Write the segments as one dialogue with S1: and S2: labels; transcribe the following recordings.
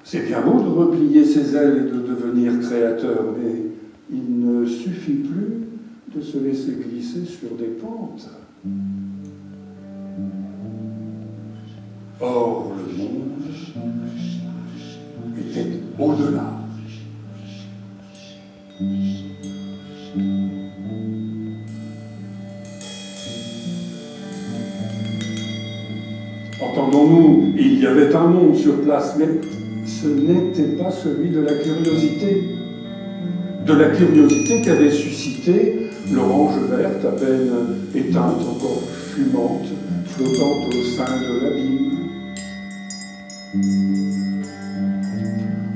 S1: C'est bien beau de replier ses ailes et de devenir créateur, mais il ne suffit plus de se laisser glisser sur des pentes. Or, le monde était au-delà. Entendons-nous, il y avait un monde sur place, mais ce n'était pas celui de la curiosité. De la curiosité qu'avait suscité l'orange verte, à peine éteinte, encore fumante, flottant au sein de l'abîme.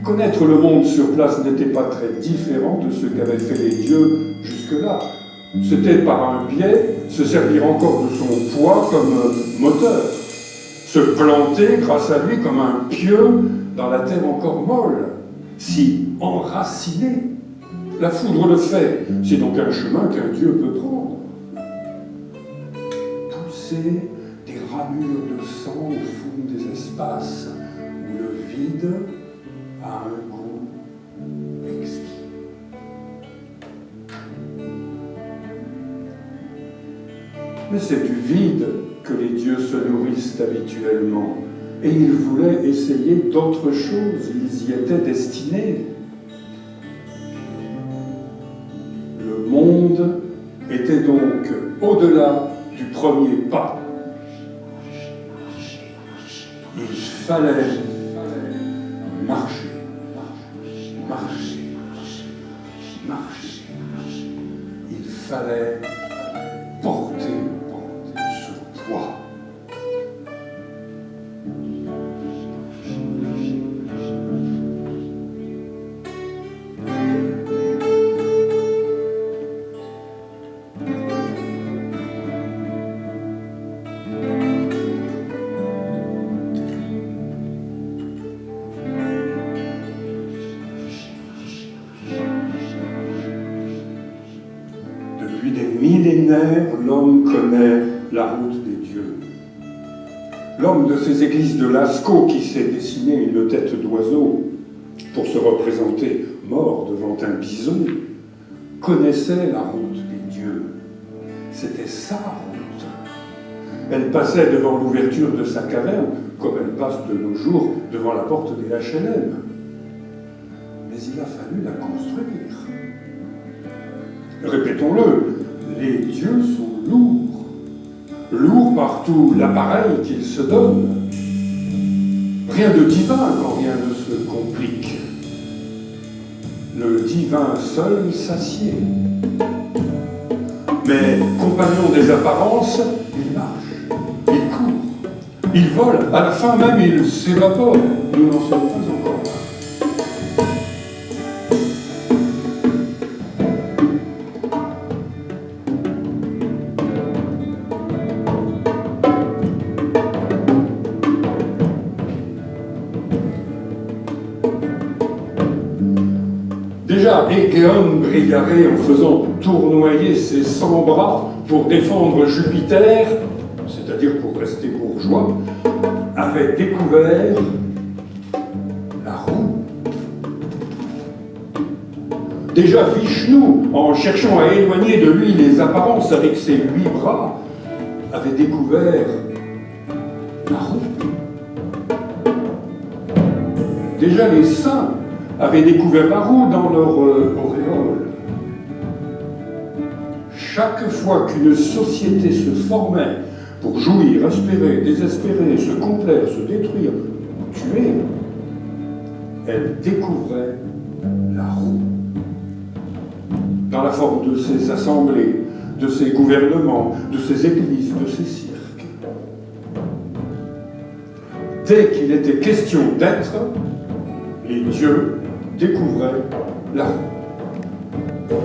S1: Connaître le monde sur place n'était pas très différent de ce qu'avaient fait les dieux jusque-là. C'était par un biais se servir encore de son poids comme moteur, se planter grâce à lui comme un pieu dans la terre encore molle, s'y enraciner. La foudre le fait, c'est donc un chemin qu'un dieu peut prendre. Pousser des ramures de sang au fond des espaces où le vide a un goût exquis. Mais c'est du vide que les dieux se nourrissent habituellement, et ils voulaient essayer d'autres choses, ils y étaient destinés. Le monde était donc au-delà du premier pas. Il fallait marcher, marcher, marcher. Il fallait porter ce poids. Depuis des millénaires, l'homme connaît la route des dieux. L'homme de ces églises de Lascaux qui s'est dessiné une tête d'oiseau pour se représenter mort devant un bison connaissait la route des dieux. C'était sa route. Elle passait devant l'ouverture de sa caverne comme elle passe de nos jours devant la porte des HLM. Mais il a fallu la construire. Répétons-le, les dieux sont lourds. Lourds partout l'appareil qu'ils se donnent. Rien de divin quand rien ne se complique. Le divin seul s'assied. Mais compagnon des apparences, il marche, il court, il vole, à la fin même il s'évapore. Nous n'en sommes pas encore là. Déjà, Égeon brillarait en faisant tournoyer ses 100 bras pour défendre Jupiter, c'est-à-dire pour rester bourgeois, avait découvert la roue. Déjà, Vishnu, en cherchant à éloigner de lui les apparences avec ses 8 bras, avait découvert la roue. Déjà, les saints avaient découvert la roue dans leur auréole. Chaque fois qu'une société se formait pour jouir, espérer, désespérer, se complaire, se détruire, tuer, elle découvrait la roue. Dans la forme de ses assemblées, de ses gouvernements, de ses églises, de ses cirques. Dès qu'il était question d'être, les dieux découvraient la roue.